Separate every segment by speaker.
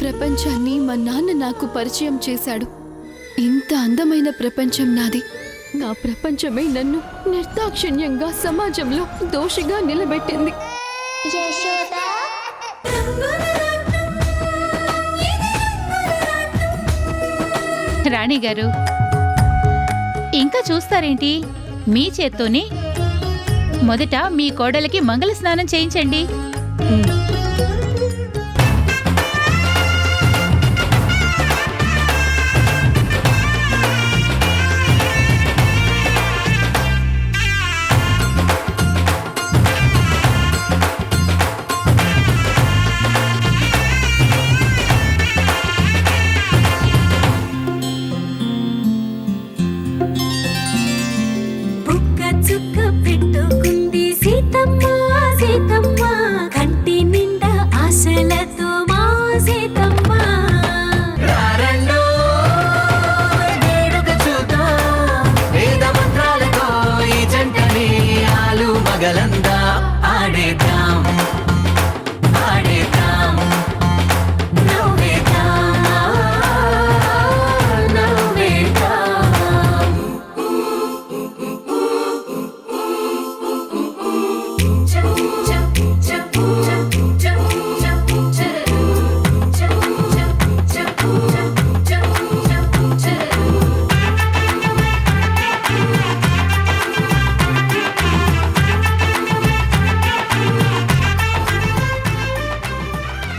Speaker 1: ప్రపంచాన్ని మా నాన్న నాకు పరిచయం చేశాడు. ఇంత అందమైన ప్రపంచం నాది. నా ప్రపంచమే నన్ను నిర్దాక్షిణ్యంగా సమాజంలో దోషిగా నిలబెట్టింది.
Speaker 2: రాణి గారు, ఇంకా చూస్తారేంటి? మీ చేత్తోనే మొదట మీ కోడలికి మంగళ స్నానం చేయించండి.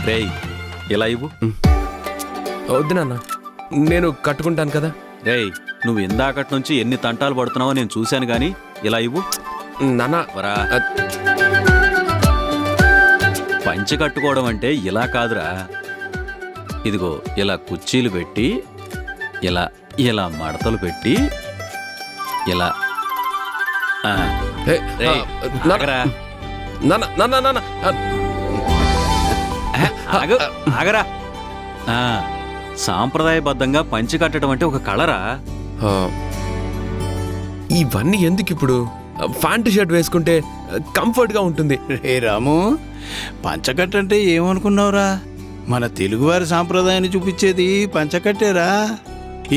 Speaker 3: రేయ్, ఇలా ఇవ్వు.
Speaker 4: వద్దు నాన్న, నేను కట్టుకుంటాను కదా.
Speaker 3: రేయ్, నువ్వు ఇందాకటి నుంచి ఎన్ని తంటాలు పడుతున్నావో నేను చూశాను గాని ఇలా ఇవ్వు.
Speaker 4: నాన్న
Speaker 3: వరా, పంచె కట్టుకోవడం అంటే ఇలా కాదురా. ఇదిగో ఇలా కుర్చీలు పెట్టి, ఇలా ఇలా మడతలు పెట్టి, ఇలా రేయ్, ఆగరా. ఆగరా. సాంప్రదాయబద్ధంగా పంచి కట్టడం అంటే ఒక కళరా.
Speaker 4: ఇవన్నీ ఎందుకు ఇప్పుడు? ప్యాంటు షర్ట్ వేసుకుంటే కంఫర్ట్ గా ఉంటుంది.
Speaker 5: రే రాము, పంచకట్ట అంటే ఏమనుకున్నావురా? మన తెలుగువారి సాంప్రదాయాన్ని చూపించేది పంచకట్టేరా.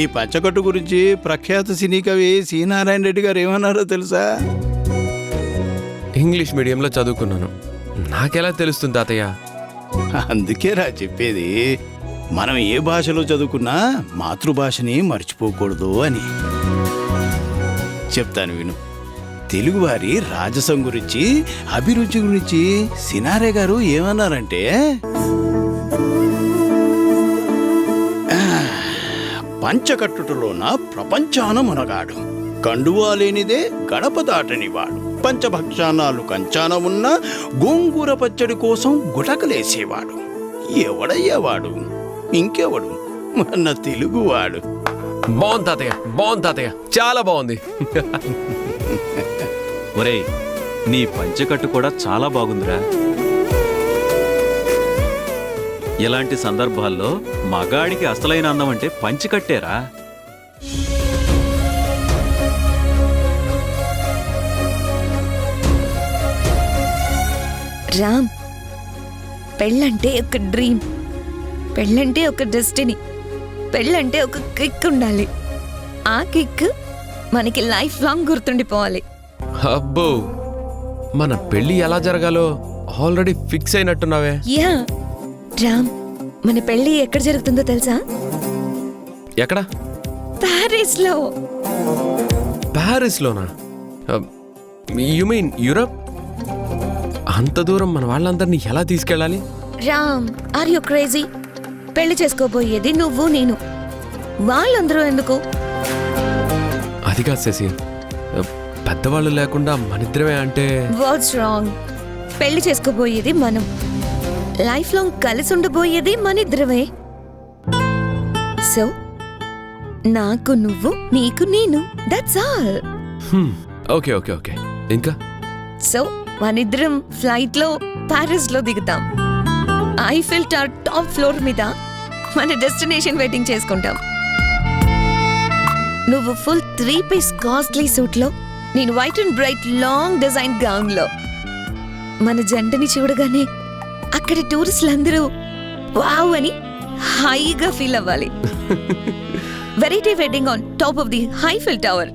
Speaker 5: ఈ పంచకట్టు గురించి ప్రఖ్యాత సినీ కవి సి నారాయణ రెడ్డి గారు ఏమన్నారో తెలుసా?
Speaker 4: ఇంగ్లీష్ మీడియంలో చదువుకున్నాను, నాకెలా తెలుస్తుంది తాతయ్య?
Speaker 5: అందుకేరా చెప్పేది, మనం ఏ భాషలో చదువుకున్నా మాతృభాషని మర్చిపోకూడదు అని. చెప్తాను విను. తెలుగువారి రాజసం గురించి, అభిరుచి గురించి సినారే గారు ఏమన్నారంటే, పంచకట్టుటలోన ప్రపంచాన మునగాడు, కండువా లేనిదే గడప దాటనివాడు, పంచభక్షానాలు కంచాన ఉన్న గోంగూర పచ్చడి కోసం గుటకలేసేవాడు. ఎవడయ్యేవాడు? ఇంకెవడు? మన తెలుగువాడు.
Speaker 4: బాగుంది తాతయ్య, బాగుంది తాతయ్య, చాలా బాగుంది.
Speaker 3: ఒరేయ్, నీ పంచెకట్టు కూడా చాలా బాగుందిరా. ఇలాంటి సందర్భాల్లో మగాడికి అసలైన అందం అంటే పంచెకట్టేరా.
Speaker 6: రామ్, పెళ్ళంటే ఒక డ్రీమ్, పెళ్ళంటే ఒక డెస్టినీ, పెళ్ళంటే ఒక కిక్ ఉండాలి. ఆ కిక్ మనకి లైఫ్ లాంగ్ గుర్తుండిపోవాలి.
Speaker 4: అబ్బో, మన పెళ్లి ఎలా జరగాలో ఆల్రెడీ ఫిక్స్ అయినట్టున్నావే.
Speaker 6: యా రామ్, మన పెళ్లి ఎక్కడ జరుగుతుందో తెలుసా?
Speaker 4: ఎక్కడ?
Speaker 6: ప్యారిస్ లో.
Speaker 4: ప్యారిస్ లోనా? You mean Europe? అంత దూరం మన వాళ్ళందరినీ ఎలా తీసుకెళ్ళాలి?
Speaker 6: Ram, are you crazy? పెళ్లి చేసుకోబోయేది నువ్వు నేను, వాళ్ళందరూ ఎందుకు?
Speaker 4: అది కాదు శశి, పెద్దవాళ్ళు లేకుండా మనిద్దరమే అంటే.
Speaker 6: What's wrong? పెళ్లి చేసుకోబోయేది మనం, లైఫ్ లాంగ్ కలిసి ఉండబోయేది మనిద్దరమే. సో నాకు నువ్వు, నీకు నేను, that's all.
Speaker 4: Okay okay okay, ఇంకా?
Speaker 6: సో మనిద్దరం ఫ్లైట్ లో ప్యారిస్ లో దిగుతాం. ఐఫిల్ టవర్ టాప్ ఫ్లోర్ మీద మన డెస్టినేషన్ వెయిటింగ్ చేసుకుంటాం. నువ్వు ఫుల్ 3 పీస్ కాస్ట్లీ సూట్ లో, నేను white and bright long design gown లో. మన జంటని చూడగానే అక్కడ టూరిస్టులందరూ వావ్ అని హాయిగా ఫీల్ అవ్వాలి. Variety wedding on top of the Eiffel tower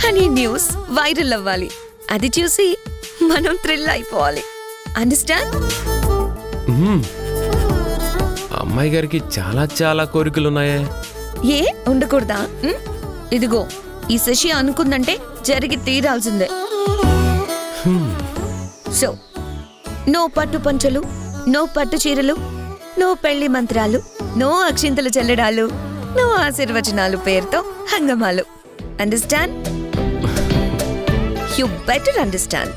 Speaker 6: అని న్యూస్ వైరల్ అవ్వాలి. అది చూసి మనం థ్రిల్ అయిపోవాలి. అండర్స్టాండ్?
Speaker 4: అమ్మాయి గారికి చాలా చాలా కోరికలు ఉన్నాయే.
Speaker 6: ఏ ఉండకూడదా? ఇదిగో ఈ శశి అనుకుందంటే జరిగి తీరాల్సిందే. సో నో పట్టు పంచలు, నో పట్టు చీరలు, నో పెళ్లి మంత్రాలు, నో అక్షింతలు చెల్లడాలు, నో ఆశీర్వచనాలు పేరుతో హంగమాలు. అండర్స్టాండ్? You better understand.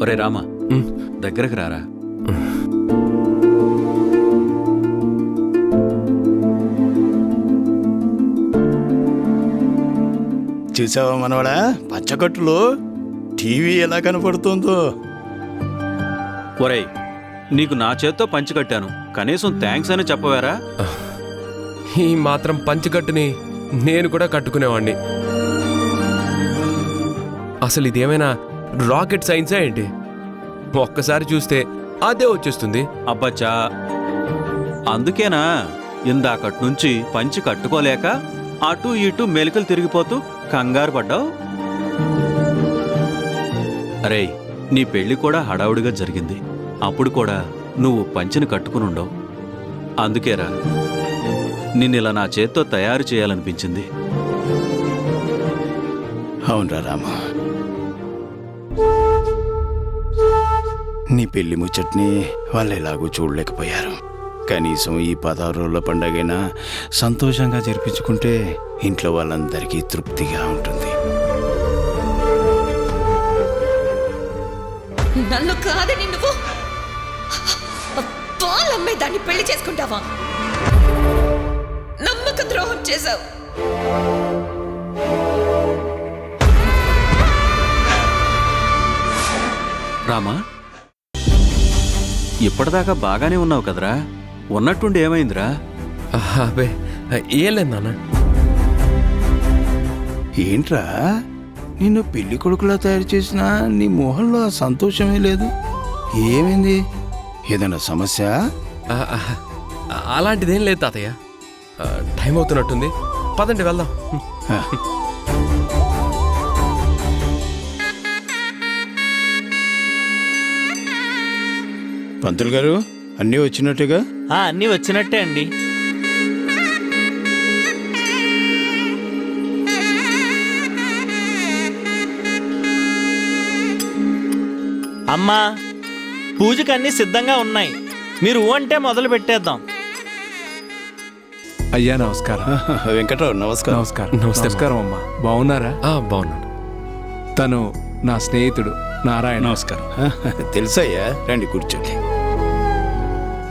Speaker 3: ఒరే రామా, దగ్గరకు రారా.
Speaker 5: చూసావా మనవడా, పంచకట్టులో టీవీ ఎలా కనపడుతుందో.
Speaker 3: ఒరేయ్, నీకు నా చేత్తో పంచి కట్టాను, కనీసం థ్యాంక్స్ అని చెప్పవేరా?
Speaker 4: ఈ మాత్రం పంచకట్టుని నేను కూడా కట్టుకునేవాణ్ణి. అసలు ఇదేమైనా రాకెట్ సైన్సా ఏంటి? ఒక్కసారి చూస్తే అదే వచ్చేస్తుంది.
Speaker 3: అబ్బచ్చా, అందుకేనా ఇందాకటి నుంచి పంచి కట్టుకోలేక అటు ఇటు మెలికలు తిరిగిపోతూ కంగారు పడ్డావు? అరే, నీ పెళ్లి కూడా హడావుడిగా జరిగింది. అప్పుడు కూడా నువ్వు పంచిని కట్టుకునుండవు. అందుకేరా నిన్నిలా నా చేత్తో తయారు చేయాలనిపించింది.
Speaker 5: అవునరా రామా, నీ పెళ్లి ముచ్చట్ని వాళ్ళు ఎలాగూ చూడలేకపోయారు. కనీసం ఈ 16 రోజుల పండగైనా సంతోషంగా జరిపించుకుంటే ఇంట్లో వాళ్ళందరికీ తృప్తిగా ఉంటుంది.
Speaker 6: నన్ను కాదని నువ్వు పాలమ్మాయి దాన్ని పెళ్లి చేసుకుంటావా? నమ్మక ద్రోహం చేశావు.
Speaker 3: రామా, ఇప్పటిదాకా బాగానే ఉన్నావు కదరా? ఉన్నట్టుండి ఏమైందిరా?
Speaker 4: అబ్బే, ఏం లేదు నాన్న.
Speaker 5: ఏంట్రా, నిన్ను పెళ్లి కొడుకులా తయారు చేసినా నీ మొహంలో ఆ సంతోషమే లేదు. ఏమైంది? ఏదైనా సమస్య?
Speaker 4: అలాంటిదేం లేదు తాతయ్య. టైం అవుతున్నట్టుంది, పదండి వెళ్దాం.
Speaker 5: పంతులు గారు, అన్నీ వచ్చినట్టుగా?
Speaker 7: అన్నీ వచ్చినట్టే అండి. అమ్మా, పూజకి అన్నీ సిద్ధంగా ఉన్నాయి. మీరు అంటే మొదలు పెట్టేద్దాం.
Speaker 8: అయ్యా నమస్కారం.
Speaker 5: వెంకట్రావు నమస్కారం.
Speaker 8: నమస్కారం.
Speaker 4: నమస్తే.
Speaker 8: నమస్కారం అమ్మా, బాగున్నారా?
Speaker 4: బాగున్నాను.
Speaker 8: తను నా స్నేహితుడు నారాయణ.
Speaker 3: నమస్కారం.
Speaker 5: తెలుసయ్యా, రండి కూర్చోండి.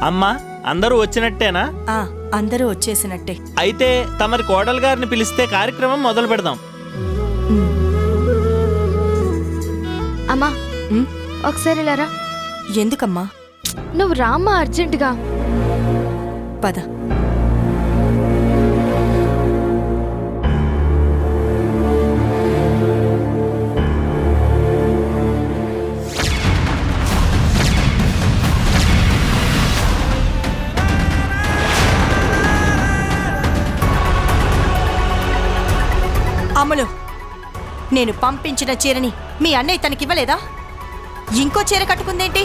Speaker 7: అమ్మా, అందరూ వచ్చినట్టేనా?
Speaker 9: అందరూ వచ్చేసినట్టే.
Speaker 7: అయితే తమరి కోడలు గారిని పిలిస్తే కార్యక్రమం మొదలు పెడదాం.
Speaker 10: అమ్మా, ఒకసారి లేరా.
Speaker 9: ఎందుకమ్మా?
Speaker 10: నువ్వు రామ్మా, అర్జెంటుగా
Speaker 9: పద. అమలు, నేను పంపించిన చీరని మీ అన్నయ్య తనకివ్వలేదా? ఇంకో చీర కట్టుకుందేంటి?